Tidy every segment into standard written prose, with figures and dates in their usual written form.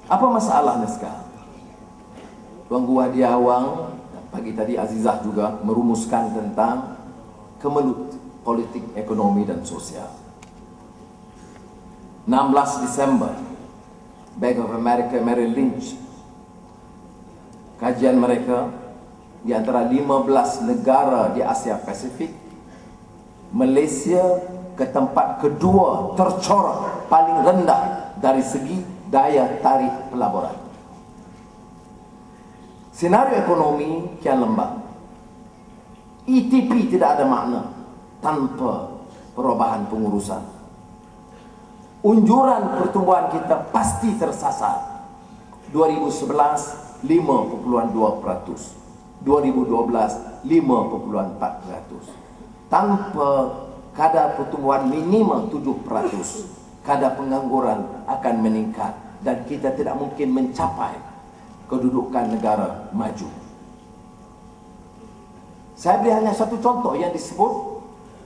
Apa masalahnya sekarang? Tuan Guru Hadi Awang pagi tadi, Azizah juga merumuskan tentang kemelut politik, ekonomi dan sosial. 16 Desember, Bank of America Merrill Lynch, kajian mereka di antara 15 negara di Asia Pasifik, Malaysia ke tempat kedua tercorot paling rendah dari segi daya tarik pelaburan. Senario ekonomi kian lemah. ETP tidak ada makna tanpa perubahan pengurusan. Unjuran pertumbuhan kita pasti tersasar. 2011 5.2%, 2012 5.4%. Tanpa kadar pertumbuhan minimum 7%, kadar pengangguran akan meningkat dan kita tidak mungkin mencapai kedudukan negara maju. Saya beri hanya satu contoh yang disebut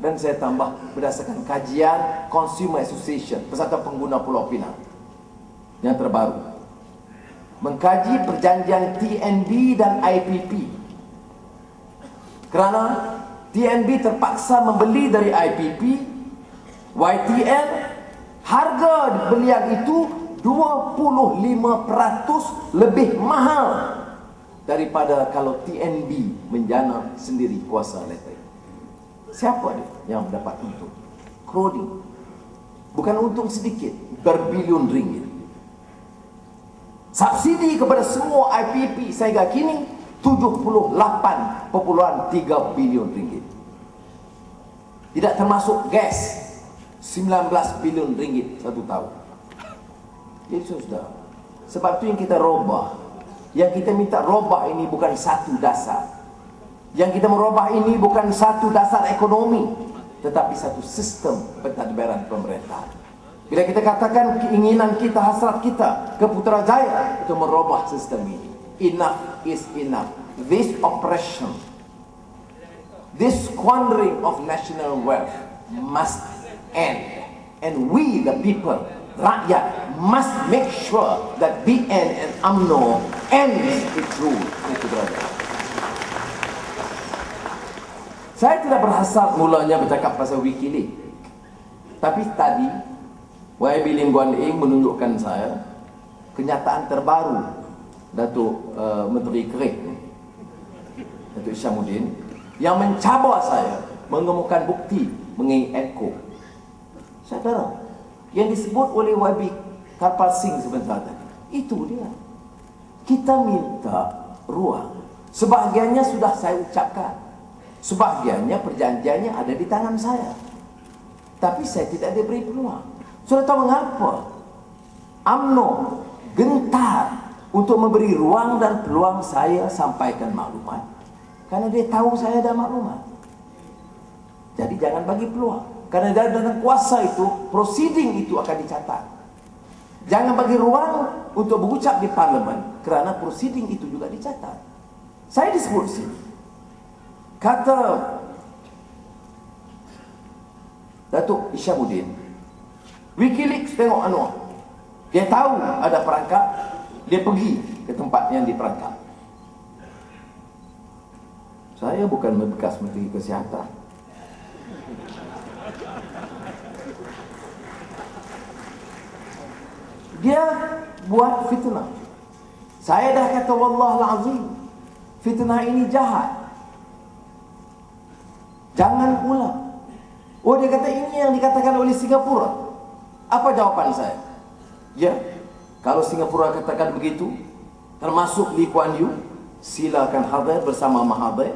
dan saya tambah berdasarkan kajian Consumer Association, Persatuan Pengguna Pulau Pinang yang terbaru, mengkaji perjanjian TNB dan IPP. Kerana TNB terpaksa membeli dari IPP, YTN harga belian itu 25% lebih mahal daripada kalau TNB menjana sendiri kuasa elektrik. Siapa dia yang dapat untung? Crowding. Bukan untung sedikit, berbilion ringgit. Subsidi kepada semua IPP sehingga kini 78.3 bilion ringgit. Tidak termasuk gas, 19 bilion ringgit satu tahun. Jadi sudah. Sebab itu yang kita robah. Yang kita minta robah ini bukan satu dasar. Yang kita merubah ini bukan satu dasar ekonomi, tetapi satu sistem pentadbiran pemerintah. Bila kita katakan keinginan kita, hasrat kita ke Putrajaya untuk merubah sistem ini, enough is enough. This oppression, this squandering of national wealth must end. And we the people, rakyat, must make sure that BN and UMNO ends its rule in Putrajaya. Saya tidak berhasrat mulanya bercakap pasal Wikileaks. Tapi tadi YB Lim Guan Eng menunjukkan saya kenyataan terbaru Datuk Menteri Kerik, Datuk Isyamuddin, yang mencabar saya mengemukakan bukti mengenai EDCO. Saudara, yang disebut oleh YB Karpal Singh sebentar tadi, itu dia. Kita minta ruang. Sebahagiannya sudah saya ucapkan. Sebahagiannya perjanjiannya ada di tangan saya. Tapi saya tidak diberi peluang. Sudah tahu mengapa UMNO gentar untuk memberi ruang dan peluang saya sampaikan maklumat? Karena dia tahu saya ada maklumat. Jadi jangan bagi peluang. Karena dalam kuasa itu, proceeding itu akan dicatat. Jangan bagi ruang untuk berucap di parlimen, kerana proceeding itu juga dicatat. Saya disebut sini. Kata Datuk Isyamuddin, Wikileaks tengok Anwar. Dia tahu ada perangkap, dia pergi ke tempat yang diperangkap. Saya bukan bekas Menteri Kesihatan. Dia buat fitnah. Saya dah kata Wallahul-Azim, fitnah ini jahat. Jangan ulang. Oh, dia kata ini yang dikatakan oleh Singapura. Apa jawapan saya? Ya, kalau Singapura katakan begitu, termasuk Lee Kuan Yew, silakan hadir bersama Mahathir,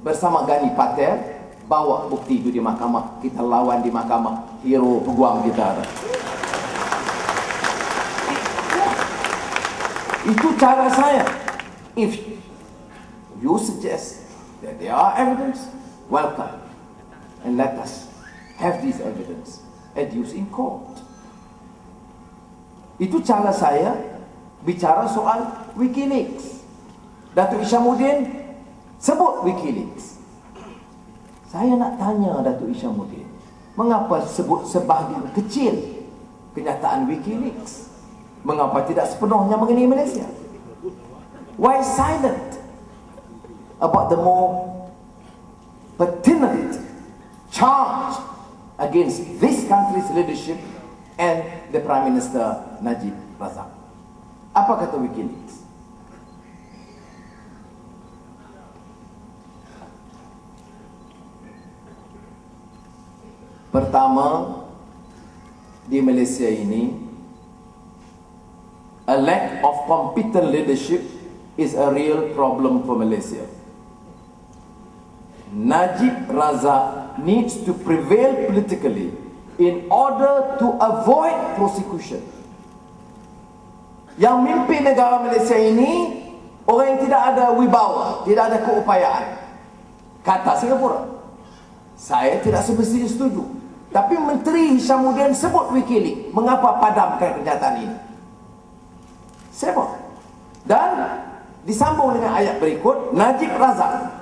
bersama Gani Patel, bawa bukti itu di mahkamah. Kita lawan di mahkamah. Hero peguam kita ada. Itu cara saya. If you suggest that there are evidence, welcome, and let us have this evidence adduced in court. Itu cara saya bicara soal Wikileaks. Datuk Isyamuddin sebut Wikileaks. Saya nak tanya Datuk Isyamuddin, mengapa sebut sebahagian kecil kenyataan Wikileaks? Mengapa tidak sepenuhnya mengenai Malaysia? Why silent about the more pertinent charge against this country's leadership and the Prime Minister Najib Razak? Apa kata Wikileaks? Pertama, di Malaysia ini, a lack of competent leadership is a real problem for Malaysia. Najib Razak needs to prevail politically in order to avoid prosecution. Yang mimpin negara Malaysia ini orang yang tidak ada wibawa, tidak ada keupayaan. Kata Singapura. Saya tidak semestinya setuju. Tapi Menteri Hishamuddin sebut Wikileaks. Mengapa padamkan kenyataan ini? Sebut. Dan disambung dengan ayat berikut, Najib Razak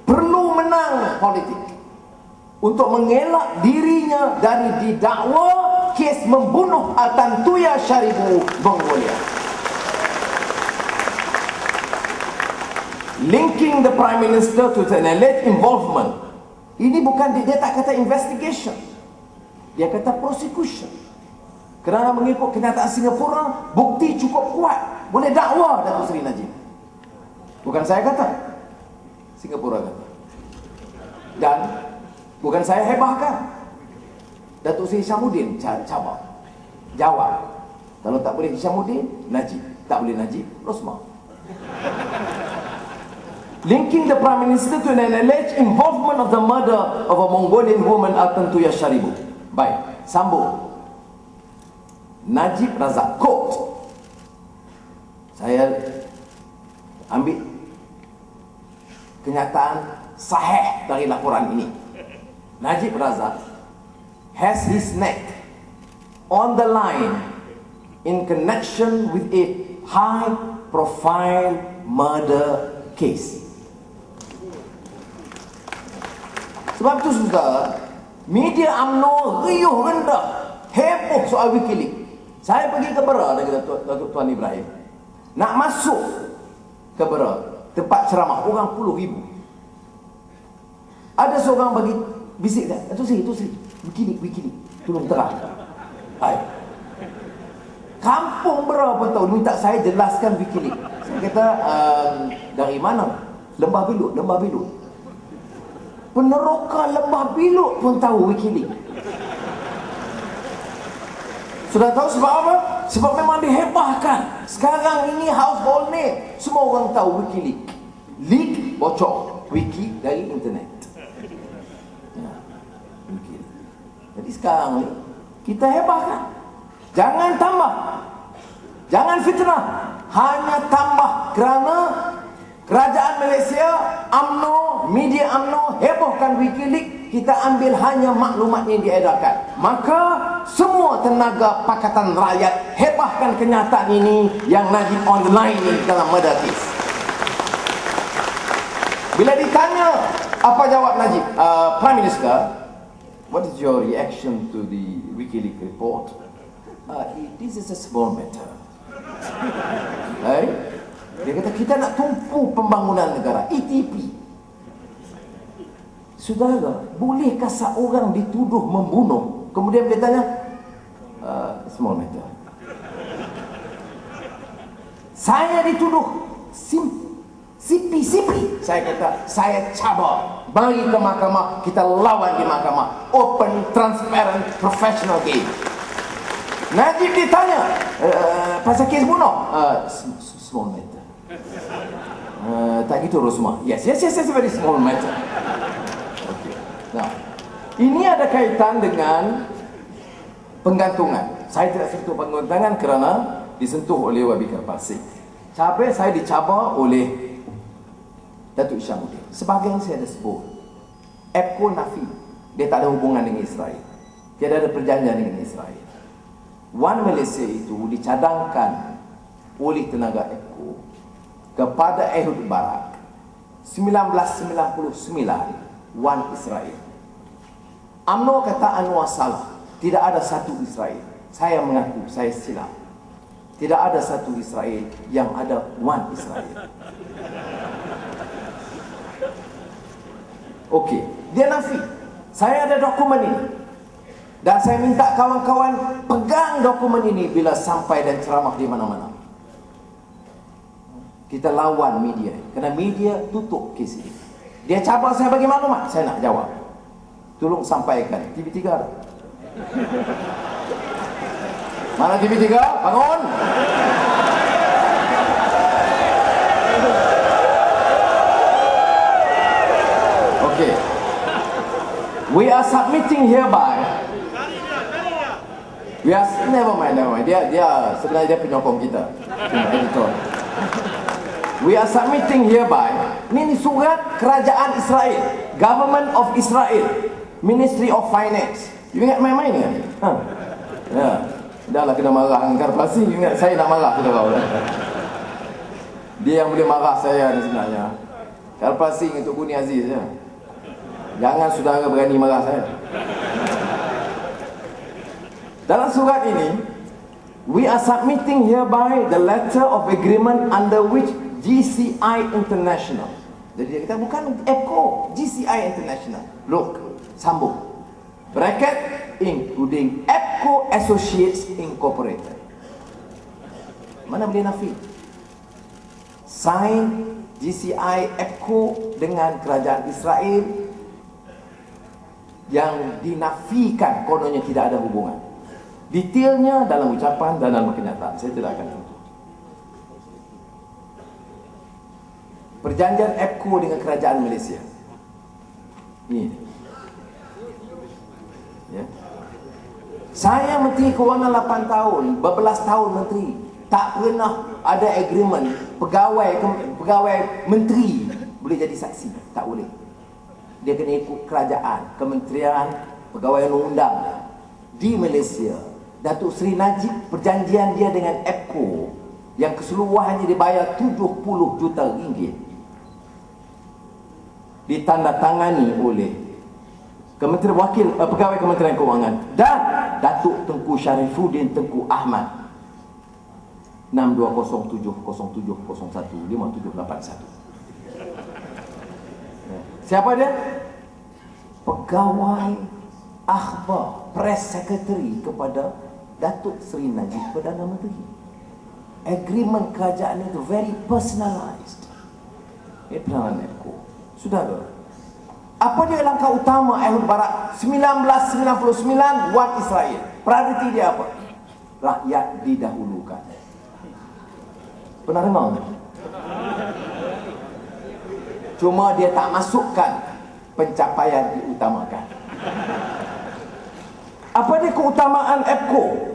perlu menang politik untuk mengelak dirinya dari didakwa kes membunuh Atantuya Sharibu Mongolia. Linking the Prime Minister to an alleged involvement. Ini bukan, dia tak kata investigation, dia kata prosecution. Kerana mengikut kenyataan Singapura, bukti cukup kuat, boleh dakwa Datuk Seri Najib. Bukan saya kata, Singapura kata. Dan bukan saya hebahkan. Datuk Seri Hishamuddin cabar, jawab. Kalau tak boleh Hishamuddin, Najib. Tak boleh Najib, Rosmah. Linking the Prime Minister to an alleged involvement of the murder of a Mongolian woman, Atantuya Sharibu. Baik, sambung. Najib Razak, quote. Saya ambil kenyataan sahih dari laporan ini. Najib Razak has his neck on the line in connection with a high profile murder case. Sebab itu saudara, media UMNO riuh rendah, heboh soal Wikileaks. Saya pergi ke Bera dengan Datuk Tuan Ibrahim. Nak masuk ke Bera, tempat ceramah, orang puluh ribu. Ada seorang bagi bisik dia, itu sih, Wikileaks, tolong terang. Hai. Kampung Bera pun tahu, minta saya jelaskan Wikileaks. Saya kata, dari mana? Lembah Biluk. Peneroka Lembah Biluk pun tahu Wikileaks. Sudah tahu sebab apa? Sebab memang dihebahkan. Sekarang ini household name, semua orang tahu Wikileaks. Leak, bocor. Wiki dari internet. Ya, Wikileaks. Jadi sekarang ni kita hebahkan. Jangan tambah, jangan fitnah, hanya tambah kerana kerajaan Malaysia, UMNO, media UMNO hebohkan Wikileaks. Kita ambil hanya maklumat yang diedarkan. Maka semua tenaga Pakatan Rakyat hebahkan kenyataan ini yang Najib on the line ini dalam murder case. Bila ditanya apa jawab Najib, Prime Minister, what is your reaction to the Wikileaks report? This is a small matter. Dia kata kita nak tumpu pembangunan negara, ETP. Saudara, bolehkah seorang dituduh membunuh, kemudian dia tanya, small matter. Saya dituduh CP. Saya kata, saya cabar, bagi ke mahkamah, kita lawan di mahkamah. Open, transparent, professional game. Najib ditanya, pasal kes bunuh, small matter. Tak gitu Rosmah. Yes, very small matter. Okay. Nah, ini ada kaitan dengan penggantungan. Saya tidak sentuh penggantungan kerana disentuh oleh Wabi Karpasik. Sampai saya dicabar oleh Datuk Hishamuddin. Sebagai yang saya dah sebut, EPCO nafi, dia tak ada hubungan dengan Israel. Tiada ada perjanjian dengan Israel. One Malaysia itu dicadangkan oleh tenaga EPCO kepada Ehud Barak 1999, One Israel. UMNO kata Anwar salah, tidak ada satu Israel. Saya mengaku saya silap. Tidak ada satu Israel yang ada one Israel. Okey, dia nafi. Saya ada dokumen ini. Dan saya minta kawan-kawan pegang dokumen ini bila sampai dan ceramah di mana-mana. Kita lawan media, kerana media tutup kes ini. Dia cabar saya bagi maklumat, saya nak jawab. Tolong sampaikan. TV3 ada? Mana TV3? Bangun! Okay. We are submitting hereby. Never mind. Dia sebenarnya dia penyokong kita. Editor. We are submitting hereby. Ini surat kerajaan Israel, Government of Israel, Ministry of Finance. You ingat main-main kan? Ya. Dah lah kena marah angkar pasti. Ingat saya nak marah kita kau. Dia yang boleh marah saya ni sebenarnya. Karpasing untuk Kuni Aziz ya. Jangan saudara berani marah saya. Dalam surat ini, we are submitting hereby the letter of agreement under which GCI International. Jadi kita bukan EPCO, GCI International. Look, sambung. Bracket including EPCO Associates Incorporated. Mana boleh nafi? Sign GCI EPCO dengan kerajaan Israel yang dinafikan kononnya tidak ada hubungan. Detailnya dalam ucapan dan dalam kenyataan. Saya tidak akan tentu. Perjanjian EPCO dengan kerajaan Malaysia. Ini. Ya. Saya Menteri Kewangan 8 tahun, berbelas tahun Menteri. Tak pernah ada agreement pegawai menteri boleh jadi saksi. Tak boleh. Dia kena ikut kerajaan, kementerian, pegawai undang-undang di Malaysia. Datuk Seri Najib, perjanjian dia dengan EPCO yang keseluruhannya dibayar 70 juta ringgit ditandatangani oleh pegawai Kementerian Kewangan dan Datuk Tengku Syarifuddin Tengku Ahmad 620707015781. Siapa dia? Pegawai akhbar, press secretary kepada Datuk Seri Najib Perdana Menteri. Agreement kerajaan itu very personalized. Ini perangan EPCO. Saudara, apa dia langkah utama Ehud Barak 1999 One Israel? Priority dia apa? Rakyat didahulukan. Pernah dengar? Cuma dia tak masukkan pencapaian diutamakan. Apa dia keutamaan EPCO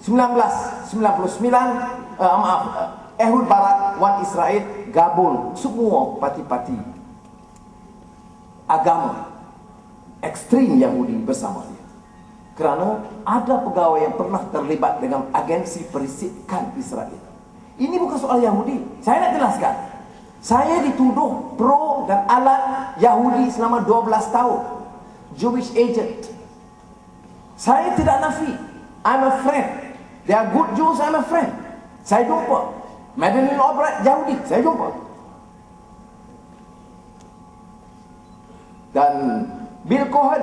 1999 Ehud Barak One Israel gabung semua parti-parti agama ekstrim Yahudi bersama dia. Kerana ada pegawai yang pernah terlibat dengan agensi perisikan Israel. Ini bukan soal Yahudi. Saya nak jelaskan. Saya dituduh pro dan alat Yahudi selama 12 tahun. Jewish agent. Saya tidak nafi. I'm a friend. They are good Jews, I'm a friend. Saya jumpa. Madeleine Albright Yahudi, saya jumpa. Dan Bill Cohen,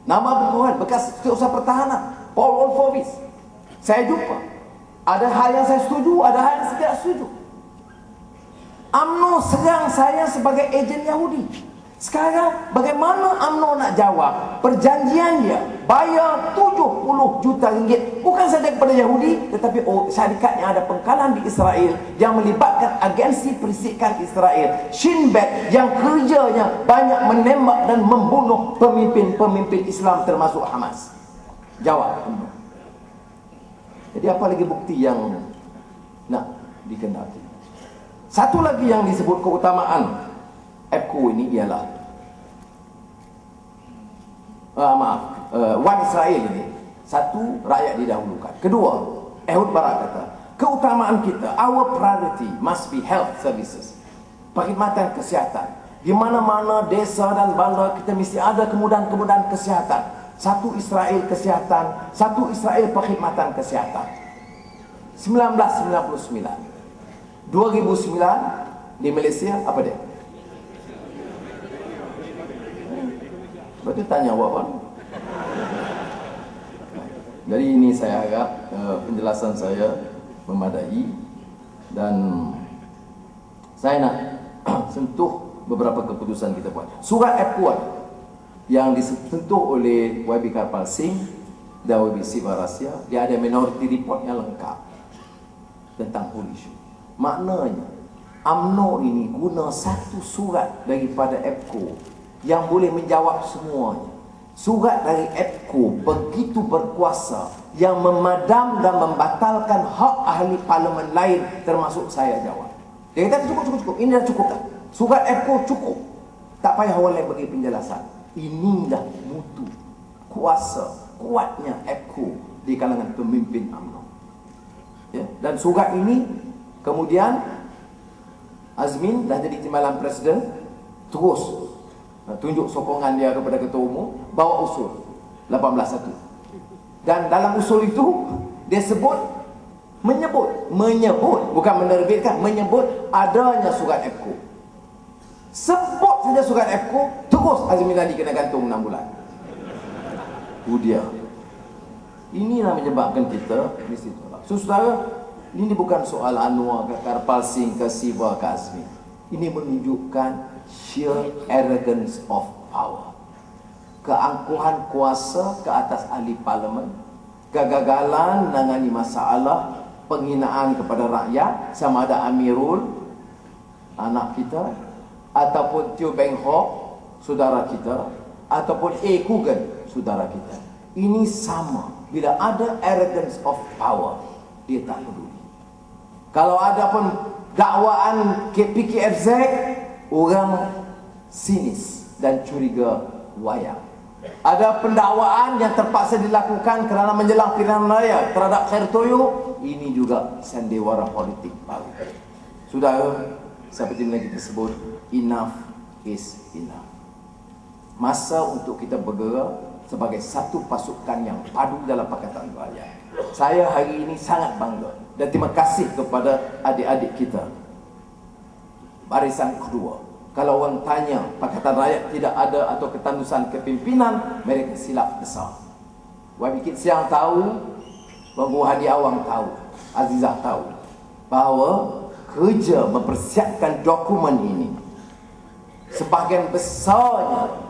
nama Bill Cohen, bekas Setiausaha Pertahanan, Paul Wolfowitz, saya jumpa. Ada hal yang saya setuju, ada hal yang saya tidak setuju. UMNO serang saya sebagai ejen Yahudi. Sekarang bagaimana UMNO nak jawab perjanjian dia bayar 70 juta ringgit bukan saja kepada Yahudi tetapi syarikat yang ada pengkalan di Israel yang melibatkan agensi perisikan Israel Shin Bet yang kerjanya banyak menembak dan membunuh pemimpin-pemimpin Islam termasuk Hamas. Jawab. Jadi apa lagi bukti yang nak dikendaki? Satu lagi yang disebut keutamaan EPCO ini ialah One Israel ini. Satu, rakyat didahulukan. Kedua, Ehud Barak kata keutamaan kita, our priority must be health services, perkhidmatan kesihatan. Di mana-mana desa dan bandar kita mesti ada kemudahan-kemudahan kesihatan. satu Israel kesihatan, satu Israel perkhidmatan kesihatan. 1999. 2009 di Malaysia apa dia? Berarti tanya awak kan? Jadi ini saya harap penjelasan saya memadai, dan saya nak sentuh beberapa keputusan kita buat. Surat F1 yang disentuh oleh YB Karpal Singh dan YB Siva Rahsia, dia ada minority report yang lengkap tentang polisi. Maknanya UMNO ini guna satu surat daripada EPCO yang boleh menjawab semuanya. Surat dari EPCO begitu berkuasa yang memadam dan membatalkan hak ahli parlimen lain, termasuk saya jawab. Dia kata cukup. Ini dah cukup. Surat EPCO cukup. Tak payah orang lain bagi penjelasan. Inilah mutu kuasa kuatnya EPCO di kalangan pemimpin UMNO. Ya? Dan surat ini kemudian Azmin dah jadi timbalan presiden, terus tunjuk sokongan dia kepada ketua umum, bawa usul 18.1. Dan dalam usul itu dia menyebut bukan menerbitkan, menyebut adanya surat EPCO. Sebut saja surat EPCO, terus Azmin Ali kena gantung 6 bulan. Dia inilah menyebabkan kita mesti tolak. So, saudara, ini bukan soal Anwar ke Karpal Singh ke Siva ke Azmin. Ini menunjukkan sheer arrogance of power, keangkuhan kuasa ke atas ahli parlimen, kegagalan menangani masalah, penghinaan kepada rakyat, sama ada Amirul anak kita, ataupun Teo Beng Hock saudara kita, ataupun A. Kugan saudara kita. Ini sama. Bila ada arrogance of power, dia tak peduli. Kalau ada pun dakwaan PKFZ, orang sinis dan curiga wayang. Ada pendakwaan yang terpaksa dilakukan kerana menjelang pilihan raya terhadap Khair Toyo, ini juga sandiwara politik baru. Saudara, seperti yang kita sebut, enough is enough. Masa untuk kita bergerak sebagai satu pasukan yang padu dalam Pakatan Rakyat. Saya hari ini sangat bangga dan terima kasih kepada adik-adik kita barisan kedua. Kalau orang tanya Pakatan Rakyat tidak ada atau ketandusan kepimpinan, mereka silap besar. YB Kit Siang tahu, Babu Hadi Awang tahu, Azizah tahu bahawa kerja mempersiapkan dokumen ini sebahagian besarnya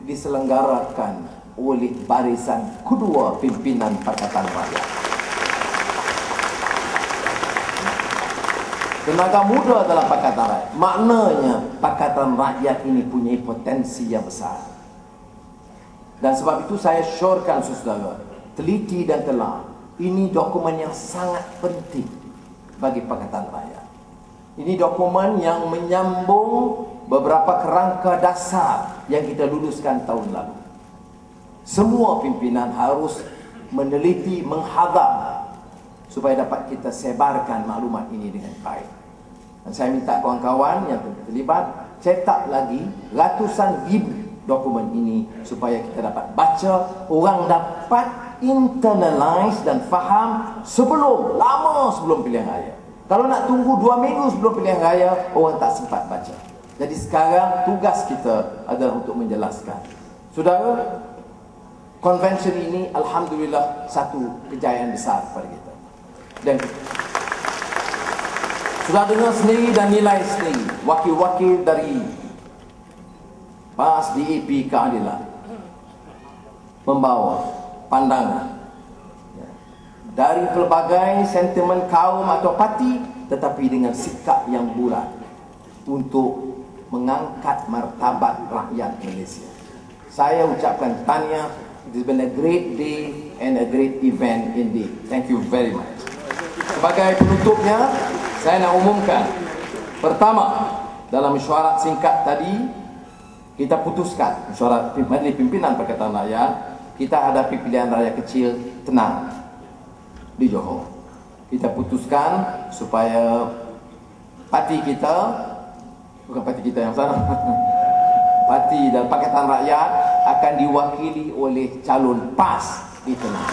diselenggarakan oleh barisan kedua pimpinan Pakatan Rakyat. Tenaga muda dalam Pakatan Rakyat. Maknanya Pakatan Rakyat ini punya potensi yang besar. Dan sebab itu saya syorkan saudara, teliti dan telah, ini dokumen yang sangat penting bagi Pakatan Rakyat. Ini dokumen yang menyambung beberapa kerangka dasar yang kita luluskan tahun lalu. Semua pimpinan harus meneliti, menghadap supaya dapat kita sebarkan maklumat ini dengan baik. Dan saya minta kawan-kawan yang terlibat cetak lagi ratusan ribu dokumen ini supaya kita dapat baca, orang dapat internalize dan faham lama sebelum pilihan raya. Kalau nak tunggu 2 minggu sebelum pilihan raya, orang tak sempat baca. Jadi sekarang tugas kita adalah untuk menjelaskan. Saudara, konvensyen ini alhamdulillah satu kejayaan besar kepada kita. Dan sudah dengar sendiri dan nilai sendiri wakil-wakil dari PAS, DAP, Keadilan membawa pandangan dari pelbagai sentimen kaum atau parti, tetapi dengan sikap yang bulat untuk mengangkat martabat rakyat Malaysia. Saya ucapkan tahniah. It has been a great day and a great event indeed. Thank you very much. Sebagai penutupnya, saya nak umumkan. Pertama, dalam mesyuarat singkat tadi, kita putuskan, mesyuarat Majlis Pimpinan Pakatan Rakyat, kita hadapi pilihan raya kecil tenang di Johor. Kita putuskan supaya parti kita, bukan parti kita yang sana, Parti dan Pakatan Rakyat akan diwakili oleh calon PAS di tengah.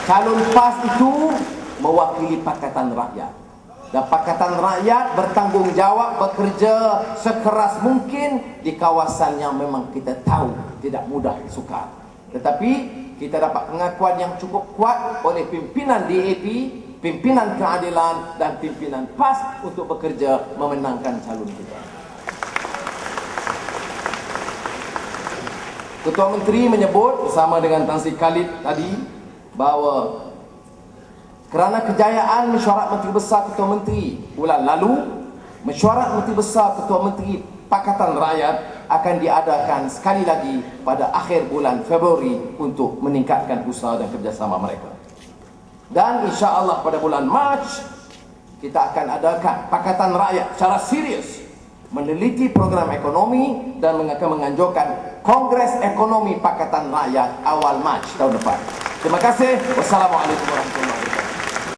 Calon PAS itu mewakili Pakatan Rakyat, dan Pakatan Rakyat bertanggungjawab bekerja sekeras mungkin di kawasan yang memang kita tahu tidak mudah sukar. Tetapi kita dapat pengakuan yang cukup kuat oleh pimpinan DAP, pimpinan keadilan dan pimpinan PAS untuk bekerja memenangkan calon kita. Ketua Menteri menyebut bersama dengan Tan Sri Khalid tadi bahawa kerana kejayaan mesyuarat Menteri Besar Ketua Menteri bulan lalu, mesyuarat Menteri Besar Ketua Menteri Pakatan Rakyat akan diadakan sekali lagi pada akhir bulan Februari untuk meningkatkan usaha dan kerjasama mereka. Dan insya-Allah pada bulan Mac kita akan adakan Pakatan Rakyat secara serius meneliti program ekonomi dan akan menganjurkan Kongres Ekonomi Pakatan Rakyat awal Mac tahun depan. Terima kasih. Wassalamualaikum warahmatullahi wabarakatuh.